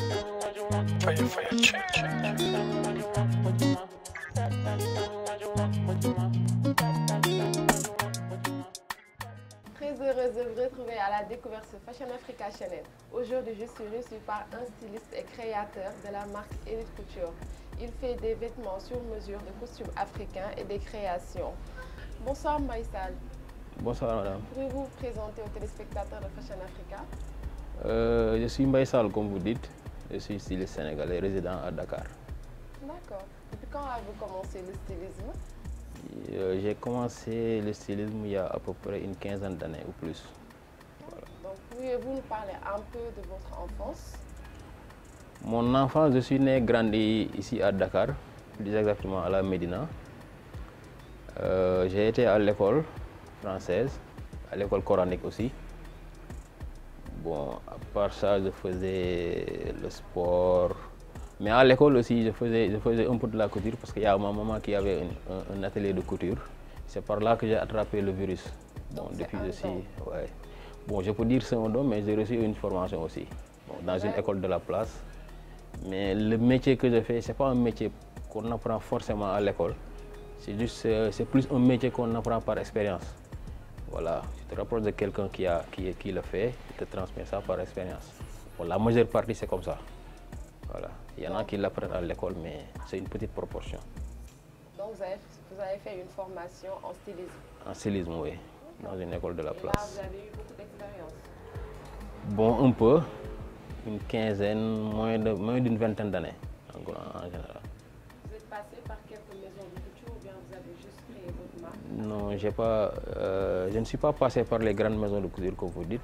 Très heureuse de vous retrouver à la découverte sur Fashion Africa Channel. Aujourd'hui, je suis reçue par un styliste et créateur de la marque Elite Couture. Il fait des vêtements sur mesure de costumes africains et des créations. Bonsoir Mbaye Sall. Bonsoir madame. Pouvez-vous vous présenter aux téléspectateurs de Fashion Africa? Je suis Mbaye Sall, comme vous dites. Je suis styliste sénégalais résident à Dakar. D'accord. Depuis quand avez-vous commencé le stylisme? J'ai commencé le stylisme il y a à peu près une quinzaine d'années ou plus. Voilà. Donc, pouvez-vous nous parler un peu de votre enfance? Mon enfance, je suis né, grandi ici à Dakar, plus exactement à la Médina. J'ai été à l'école française, à l'école coranique aussi. Bon, à part ça, je faisais le sport. Mais à l'école aussi, je faisais un peu de la couture parce qu'il y a ma maman qui avait un atelier de couture. C'est par là que j'ai attrapé le virus. Bon, depuis aussi, ouais. Bon, je peux dire c'est un don, mais j'ai reçu une formation aussi, bon, dans une école de la place. Mais le métier que je fais, c'est pas un métier qu'on apprend forcément à l'école. C'est juste, c'est plus un métier qu'on apprend par expérience. Voilà, tu te rapproches de quelqu'un qui le fait, qui te transmet ça par expérience. Bon, la majeure partie, c'est comme ça. Voilà. Il y en a qui l'apprennent à l'école, mais c'est une petite proportion. Donc, vous avez fait une formation en stylisme? En stylisme, oui, dans une école de la place. Là, vous avez eu beaucoup d'expérience? Bon, un peu, une quinzaine, moins d'une vingtaine d'années, en général. Vous êtes passé par quelques maisons de couture ou bien vous avez juste créé votre marque? Non, je ne suis pas passé par les grandes maisons de couture, comme vous dites.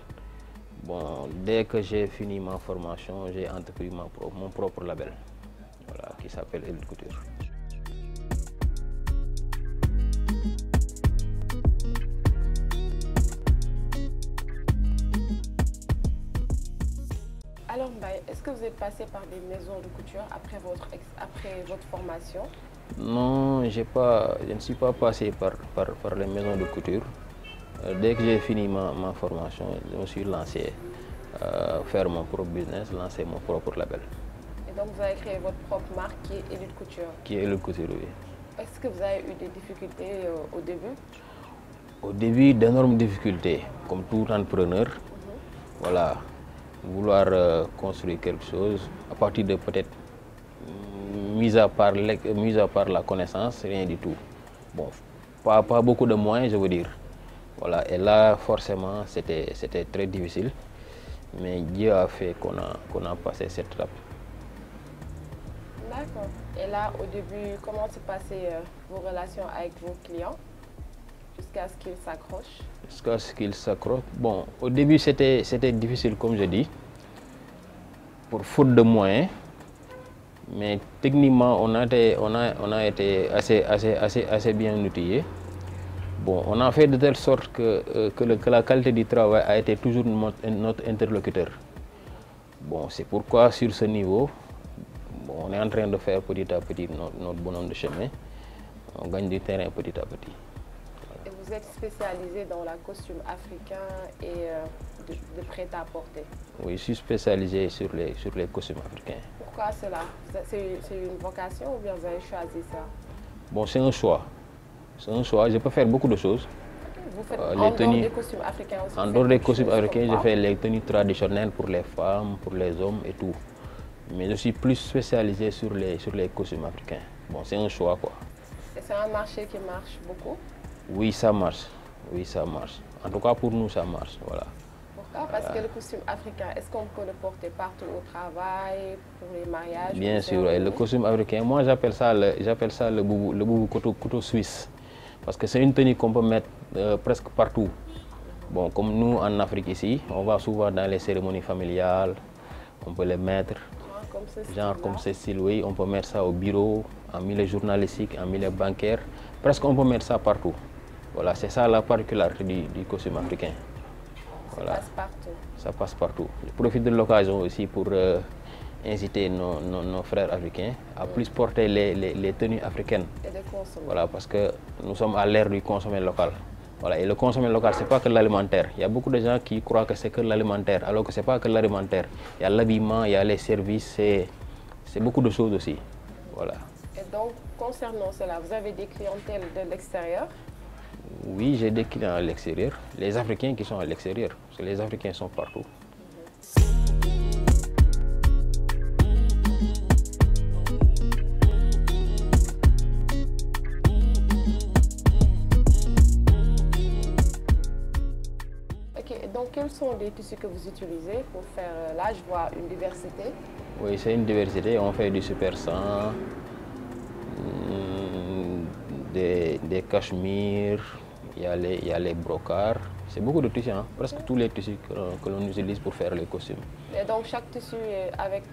Bon, dès que j'ai fini ma formation, j'ai entrepris mon propre label, voilà, qui s'appelle Elite Couture. Alors Mbaye, est-ce que vous êtes passé par des maisons de couture après votre formation? Non, je ne suis pas passé par les maisons de couture. Dès que j'ai fini ma formation, je me suis lancé à faire mon propre business, lancer mon propre label. Et donc vous avez créé votre propre marque qui est Elite Couture? Qui est Elite Couture, oui. Est-ce que vous avez eu des difficultés au début? Au début, d'énormes difficultés, comme tout entrepreneur. Voilà, vouloir construire quelque chose, à partir de peut-être, mis à part la connaissance, rien du tout. Bon, pas beaucoup de moyens, je veux dire. Voilà, et là, forcément, c'était très difficile, mais Dieu a fait qu'on a passé cette étape. D'accord. Et là, au début, comment se passaient vos relations avec vos clients jusqu'à ce qu'ils s'accrochent? Jusqu'à ce qu'ils s'accrochent. Bon, au début, c'était difficile, comme je dis, pour faute de moyens, mais techniquement, on a été assez bien outillés. Bon, on a fait de telle sorte que la qualité du travail a été toujours notre interlocuteur. Bon, c'est pourquoi sur ce niveau, bon, on est en train de faire petit à petit notre bonhomme de chemin. On gagne du terrain petit à petit. Voilà. Et vous êtes spécialisé dans la costume africain et de prêt-à-porter? Oui, je suis spécialisé sur les costumes africains. Pourquoi cela? C'est une vocation ou bien vous avez choisi ça? Bon, c'est un choix. C'est un choix, je peux faire beaucoup de choses. Vous faites en dehors des costumes africains aussi? En dehors des costumes africains, je fais les tenues traditionnelles pour les femmes, pour les hommes et tout. Mais je suis plus spécialisé sur les costumes africains. Bon, c'est un choix, quoi. Et c'est un marché qui marche beaucoup? Oui, ça marche. Oui, ça marche. En tout cas, pour nous, ça marche, voilà. Pourquoi? Parce que le costume africain, est-ce qu'on peut le porter partout au travail, pour les mariages? Bien sûr, le costume africain, moi j'appelle ça le boubou couteau suisse. Parce que c'est une tenue qu'on peut mettre presque partout. Bon, comme nous en Afrique ici, on va souvent dans les cérémonies familiales, on peut les mettre, genre comme ce style, oui, on peut mettre ça au bureau, en milieu journalistique, en milieu bancaire, presque on peut mettre ça partout. Voilà, c'est ça la particularité du costume africain. Voilà. Ça passe partout. Ça passe partout. Je profite de l'occasion aussi pour inciter nos frères africains à plus porter les tenues africaines. Et de consommer. Voilà, parce que nous sommes à l'ère du consommer local. Voilà, et le consommé local, c'est pas que l'alimentaire. Il y a beaucoup de gens qui croient que c'est que l'alimentaire, alors que c'est pas que l'alimentaire. Il y a l'habillement, il y a les services, c'est beaucoup de choses aussi. Voilà. Et donc, concernant cela, vous avez des clientèles de l'extérieur? Oui, j'ai des clients à l'extérieur. Les Africains qui sont à l'extérieur, parce que les Africains sont partout. Donc, quels sont les tissus que vous utilisez pour faire, là je vois une diversité. Oui, c'est une diversité. On fait du super 100, des cachemires, il y a les brocards. C'est beaucoup de tissus, hein? Presque tous les tissus que l'on utilise pour faire les costumes. Et donc, chaque tissu est avec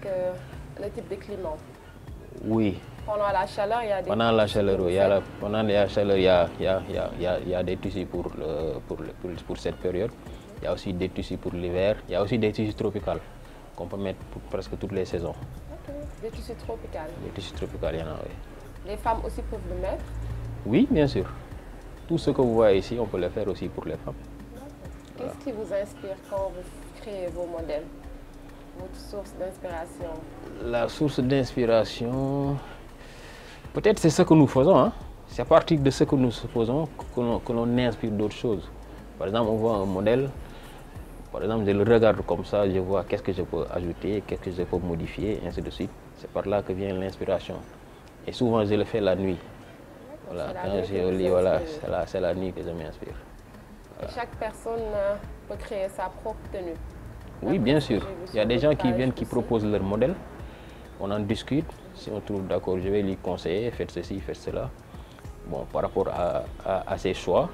le type de climat? Oui. Pendant la chaleur, il y a des Pendant la chaleur, il y a des tissus pour cette période. Il y a aussi des tissus pour l'hiver. Il y a aussi des tissus tropicaux qu'on peut mettre pour presque toutes les saisons. Okay. Des tissus tropicaux? Des tissus tropicaux, il y en a, oui. Les femmes aussi peuvent le mettre? Oui, bien sûr. Tout ce que vous voyez ici, on peut le faire aussi pour les femmes. Qu'est-ce qui vous inspire quand vous créez vos modèles? Votre source d'inspiration? La source d'inspiration, peut-être c'est ce que nous faisons. Hein? C'est à partir de ce que nous faisons que l'on inspire d'autres choses. Par exemple, on voit un modèle, par exemple, je le regarde comme ça, je vois qu'est-ce que je peux ajouter, qu'est-ce que je peux modifier, et ainsi de suite. C'est par là que vient l'inspiration. Et souvent, je le fais la nuit. Voilà, quand je lis, voilà, c'est la nuit que je m'inspire. Voilà. Chaque personne peut créer sa propre tenue? Oui, bien sûr. Il y a des gens qui viennent, qui proposent leur modèle. On en discute. Si on trouve d'accord, je vais lui conseiller, faites ceci, faites cela. Bon, par rapport à ses choix,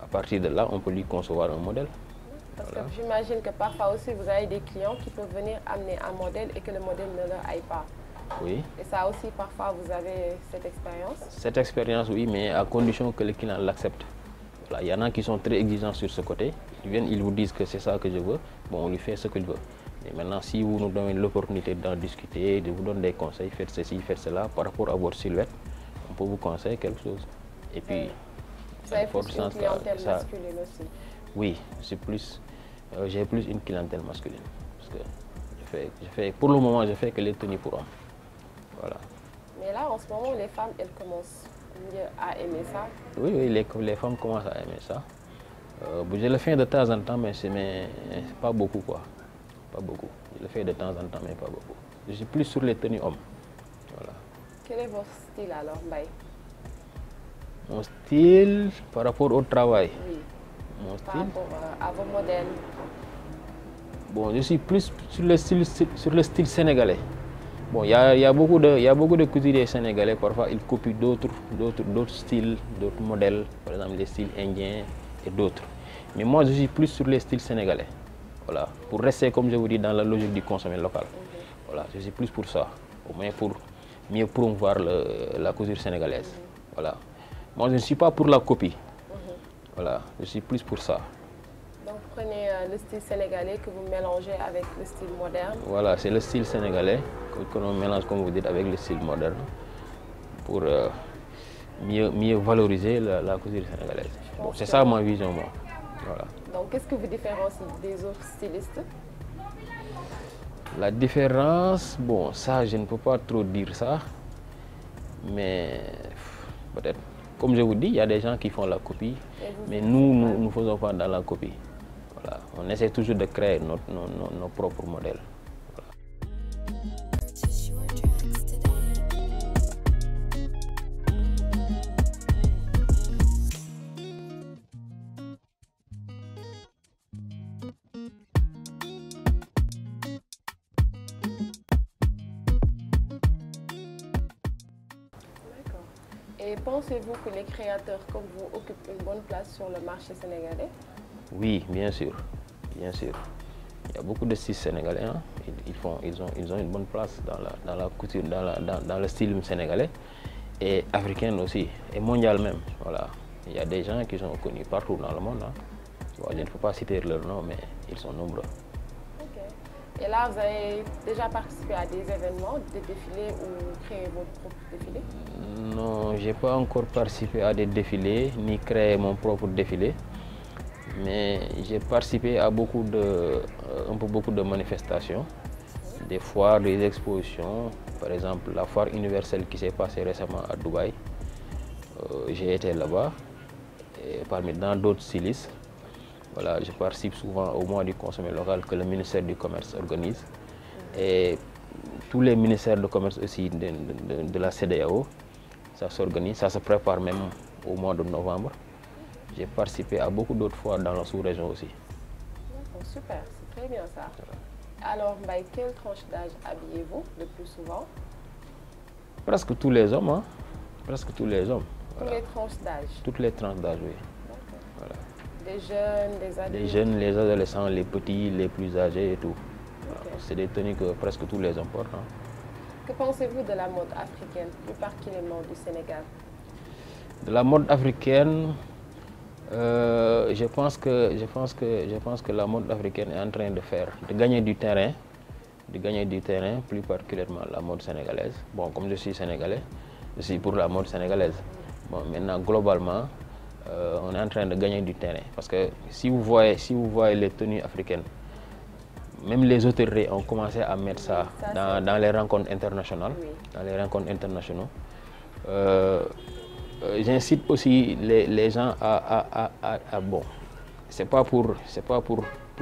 à partir de là, on peut lui concevoir un modèle. Parce que j'imagine que parfois aussi, vous avez des clients qui peuvent venir amener un modèle et que le modèle ne leur aille pas. Oui. Et ça aussi, parfois, vous avez cette expérience? Cette expérience, oui, mais à condition que le client l'accepte. Voilà, il y en a qui sont très exigeants sur ce côté. Ils viennent, ils vous disent que c'est ça que je veux. Bon, on lui fait ce qu'il veut. Et maintenant, si vous nous donnez l'opportunité d'en discuter, de vous donner des conseils, faites ceci, faites cela, par rapport à votre silhouette, on peut vous conseiller quelque chose. Et puis, vous avez plus une clientèle masculine aussi? Oui, j'ai plus une clientèle masculine. Parce que pour le moment, je fais que les tenues pour hommes. Voilà. Mais là, en ce moment, les femmes, elles commencent mieux à aimer ça? Oui, les femmes commencent à aimer ça. Je le fais de temps en temps, mais pas beaucoup, quoi. Pas beaucoup. Je le fais de temps en temps, mais pas beaucoup. Je suis plus sur les tenues hommes. Voilà. Quel est votre style alors, Mbaye? Mon style par rapport au travail? Oui. Mon style? Par rapport à vos modèles? Bon, je suis plus sur le style sénégalais. Bon, il y a beaucoup de couturiers sénégalais. Parfois, ils copient d'autres styles, d'autres modèles, par exemple les styles indiens et d'autres. Mais moi, je suis plus sur les styles sénégalais. Voilà, pour rester, comme je vous dis, dans la logique du consommé local. Voilà, je suis plus pour ça, au moins pour mieux promouvoir la couture sénégalaise. Voilà. Moi, je ne suis pas pour la copie. Voilà, je suis plus pour ça. Donc, vous prenez le style sénégalais que vous mélangez avec le style moderne? Voilà, c'est le style sénégalais que l'on mélange, comme vous dites, avec le style moderne pour mieux valoriser la couture sénégalaise. Bon, c'est ça ma vision, moi. Voilà. Donc, qu'est-ce que vous différencie des autres stylistes? La différence, bon, ça, je ne peux pas trop dire ça, mais peut-être, comme je vous dis, il y a des gens qui font la copie, mais nous ne faisons pas dans la copie. Voilà. On essaie toujours de créer nos propres modèles. Et pensez-vous que les créateurs comme vous occupent une bonne place sur le marché sénégalais? Oui, bien sûr, bien sûr. Il y a beaucoup de styles sénégalais, hein. Ils ont une bonne place dans la couture, dans le style sénégalais et africain aussi, et mondial même. Voilà. Il y a des gens qui sont connus partout dans le monde. Hein. Je ne peux pas citer leur nom, mais ils sont nombreux. Ok. Et là, vous avez déjà participé à des événements, des défilés ou créé votre propre défilé? Non, j'ai pas encore participé à des défilés ni créé mon propre défilé, mais j'ai participé à beaucoup de manifestations, des foires, des expositions. Par exemple, la foire universelle qui s'est passée récemment à Dubaï, j'ai été là-bas, et parmi dans d'autres stylistes. Voilà, je participe souvent au mois du consommé local que le ministère du Commerce organise. Et tous les ministères de commerce aussi de la CEDEAO, ça s'organise, ça se prépare même au mois de novembre. J'ai participé à beaucoup d'autres foires dans la sous-région aussi. Super, c'est très bien ça. Alors, Mbaye, quelle tranche d'âge habillez-vous le plus souvent? Presque tous les hommes, hein? Presque tous les hommes. Toutes les tranches d'âge? Toutes les tranches d'âge, oui. Voilà. Des jeunes, des adultes? Les jeunes, les adolescents, les petits, les plus âgés et tout. Okay. C'est des tenues que presque tous les hommes portent. Hein. Que pensez-vous de la mode africaine, plus particulièrement du Sénégal? De la mode africaine, je pense que la mode africaine est en train de gagner du terrain, plus particulièrement la mode sénégalaise. Bon, comme je suis sénégalais, je suis pour la mode sénégalaise. Bon, maintenant, globalement, on est en train de gagner du terrain. Parce que si vous voyez les tenues africaines, même les autorités ont commencé à mettre ça dans les rencontres internationales. Oui. Dans les rencontres internationaux. J'incite aussi les gens bon, c'est pas pour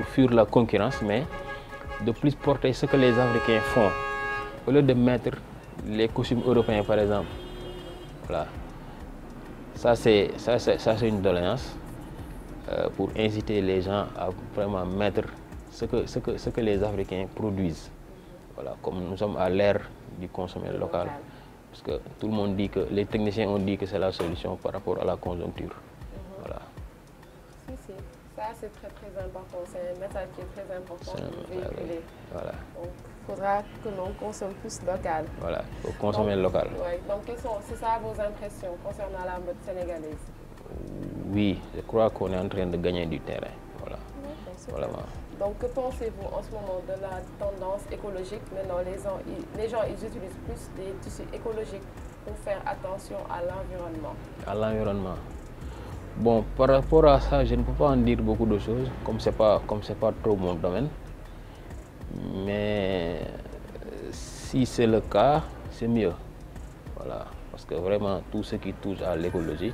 fuir la concurrence, mais de plus porter ce que les Africains font. Au lieu de mettre les costumes européens, par exemple. Voilà. Ça, c'est une doléance pour inciter les gens à vraiment mettre ce que les Africains produisent. Voilà, comme nous sommes à l'ère du consommé local, parce que tout le monde dit que, les techniciens ont dit que c'est la solution par rapport à la conjoncture. Voilà. Si, ça c'est très important, c'est un message qui est très important de véhiculer. Voilà. Donc il faudra que l'on consomme plus local. Voilà, il faut consommer local. Ouais, donc c'est ça vos impressions concernant la mode sénégalaise? Oui, je crois qu'on est en train de gagner du terrain. Voilà. Voilà. Donc, que pensez-vous en ce moment de la tendance écologique? Maintenant, les gens ils utilisent plus des tissus écologiques pour faire attention à l'environnement. À l'environnement. Bon, par rapport à ça, je ne peux pas en dire beaucoup de choses, comme c'est pas trop mon domaine. Mais si c'est le cas, c'est mieux. Voilà, parce que vraiment tout ce qui touche à l'écologie,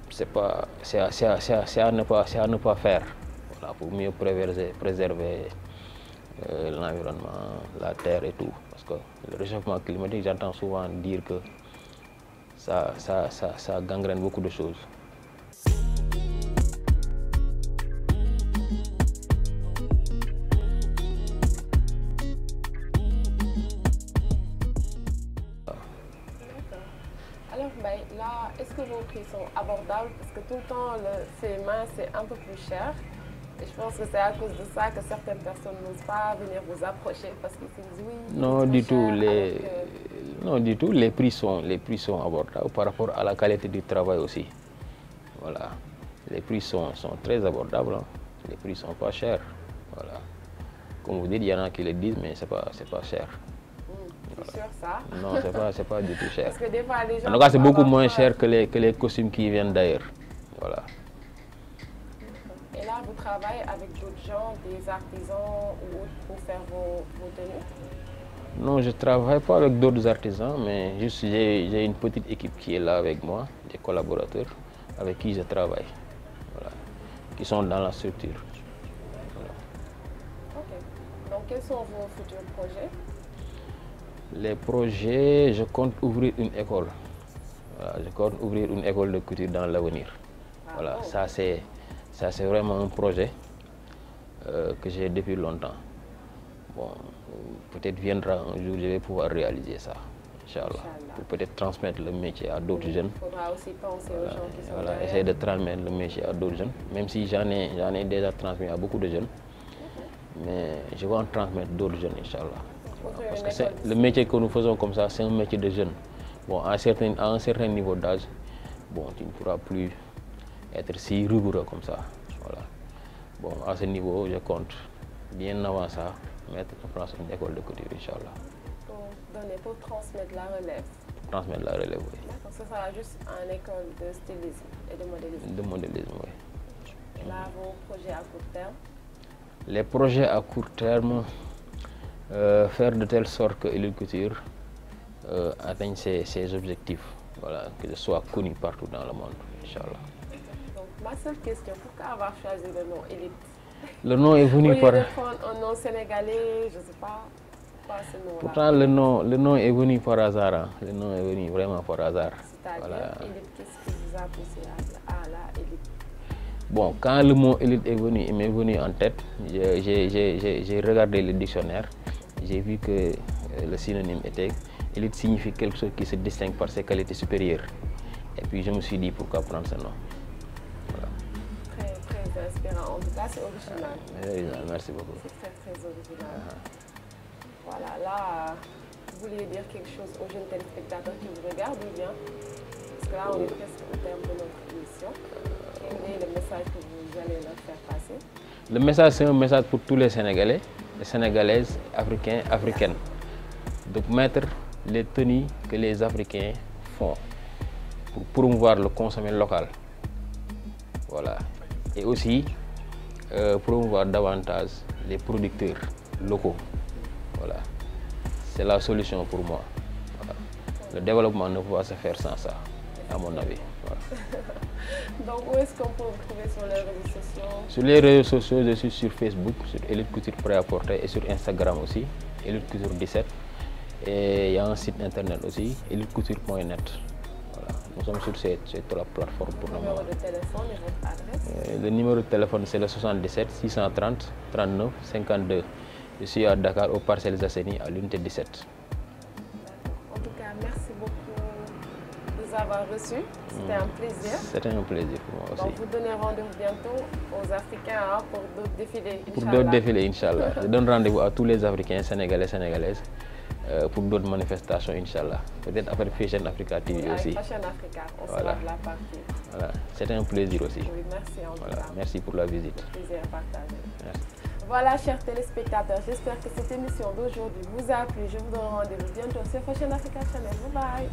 c'est à ne pas faire. Voilà, pour mieux préserver l'environnement, la terre et tout. Parce que le réchauffement climatique, j'entends souvent dire que ça gangrène beaucoup de choses. Alors, Mbaye, là, est-ce que vos prix sont abordables? Parce que tout le temps, ces mains, c'est un peu plus cher. Et je pense que c'est à cause de ça que certaines personnes n'osent pas venir vous approcher parce qu'ils se disent oui. Non, du tout. Non, du tout. Les prix sont abordables par rapport à la qualité du travail aussi. Voilà. Les prix sont très abordables. Hein. Les prix sont pas chers. Voilà. Comme vous dites, il y en a qui le disent, mais c'est pas cher. C'est sûr ça? Non, c'est pas du tout cher. Parce que des fois, les gens en tout cas, c'est beaucoup moins cher que les costumes qui viennent d'ailleurs. Voilà. Et là, vous travaillez avec d'autres gens, des artisans ou autres pour faire vos tenues? Non, je ne travaille pas avec d'autres artisans, mais juste j'ai une petite équipe qui est là avec moi, des collaborateurs avec qui je travaille, voilà, qui sont dans la structure. Voilà. Ok. Donc, quels sont vos futurs projets? Les projets, je compte ouvrir une école. Voilà, je compte ouvrir une école de couture dans l'avenir. Voilà, ça c'est vraiment un projet que j'ai depuis longtemps. Bon, peut-être viendra un jour, je vais pouvoir réaliser ça, Inch'Allah. Pour peut-être transmettre le métier à d'autres jeunes. Il faudra aussi penser aux gens qui sont derrière. Essayer de transmettre le métier à d'autres jeunes, même si j'en ai déjà transmis à beaucoup de jeunes. Mais je vais en transmettre d'autres jeunes, Inch'Allah. Parce que le métier que nous faisons comme ça, c'est un métier de jeunes. Bon, à un certain niveau d'âge, bon, tu ne pourras plus être si rigoureux comme ça. Voilà. Bon, à ce niveau, je compte bien avant ça, mettre en place une école de couture, Inch'Allah. Pour transmettre la relève. Transmettre la relève, oui. D'accord, ce sera juste une école de stylisme et de modélisme. De modélisme, oui. Et là, vos projets à court terme? Les projets à court terme, faire de telle sorte que Elite Couture atteigne ses objectifs, voilà, que je sois connu partout dans le monde, Inch'Allah. Donc, ma seule question, pourquoi avoir choisi le nom Elite? Le nom est venu par... par... Au lieu de prendre un nom sénégalais, je ne sais pas, pourquoi ce nom-là? Pourtant, le nom est venu par hasard, hein. Le nom est venu vraiment par hasard. C'est-à-dire, voilà. Elite, qu'est-ce qui vous a poussé à la Elite? Bon, quand le mot élite est venu, il m'est venu en tête, j'ai regardé le dictionnaire, j'ai vu que le synonyme était élite signifie quelque chose qui se distingue par ses qualités supérieures. Et puis je me suis dit pourquoi prendre ce nom. Voilà. Très, très inspirant. En tout cas, c'est original. Merci beaucoup. C'est très, très original. Voilà, là, vous vouliez dire quelque chose aux jeunes téléspectateurs qui vous regardent ou bien? Parce que là, on est presque au terme de notre émission. Quel est le message que vous allez leur faire passer? Le message, c'est un message pour tous les Sénégalais, les Sénégalaises, Africains, Africaines. De mettre les tenues que les Africains font pour promouvoir le consommé local. Voilà. Et aussi promouvoir davantage les producteurs locaux. Voilà. C'est la solution pour moi. Voilà. Le développement ne peut pas se faire sans ça, à mon avis. Voilà. Donc, où est-ce qu'on peut vous trouver sur les réseaux sociaux? Sur les réseaux sociaux, je suis sur Facebook, sur Elite Couture Prêt-à-Porter et sur Instagram aussi, Elite Couture 17. Et il y a un site internet aussi, elitecouture.net. Voilà. Nous sommes sur ces trois plateformes pour le moment. Le numéro de téléphone et votre adresse? Le numéro de téléphone, c'est le 77 630 39 52. Je suis à Dakar, aux Parcelles Assainies, à l'unité 17. En tout cas, merci beaucoup de nous avoir reçus. C'était un plaisir. C'était un plaisir pour moi aussi. Donc, vous donnez rendez-vous bientôt aux Africains hein, pour d'autres défilés. Pour d'autres défilés, Inch'Allah. Je donne rendez-vous à tous les Africains, Sénégalais, Sénégalaises, pour d'autres manifestations, Inch'Allah. Peut-être après Fashion Africa TV oui, aussi. Fashion Africa, on se voilà. lave la partie. Voilà, c'était un plaisir aussi. Oui, merci en tout voilà. cas. Merci pour la visite. Plaisir partagé. Merci. Voilà, chers téléspectateurs, j'espère que cette émission d'aujourd'hui vous a plu. Je vous donne rendez-vous bientôt sur Fashion Africa Channel. Bye bye.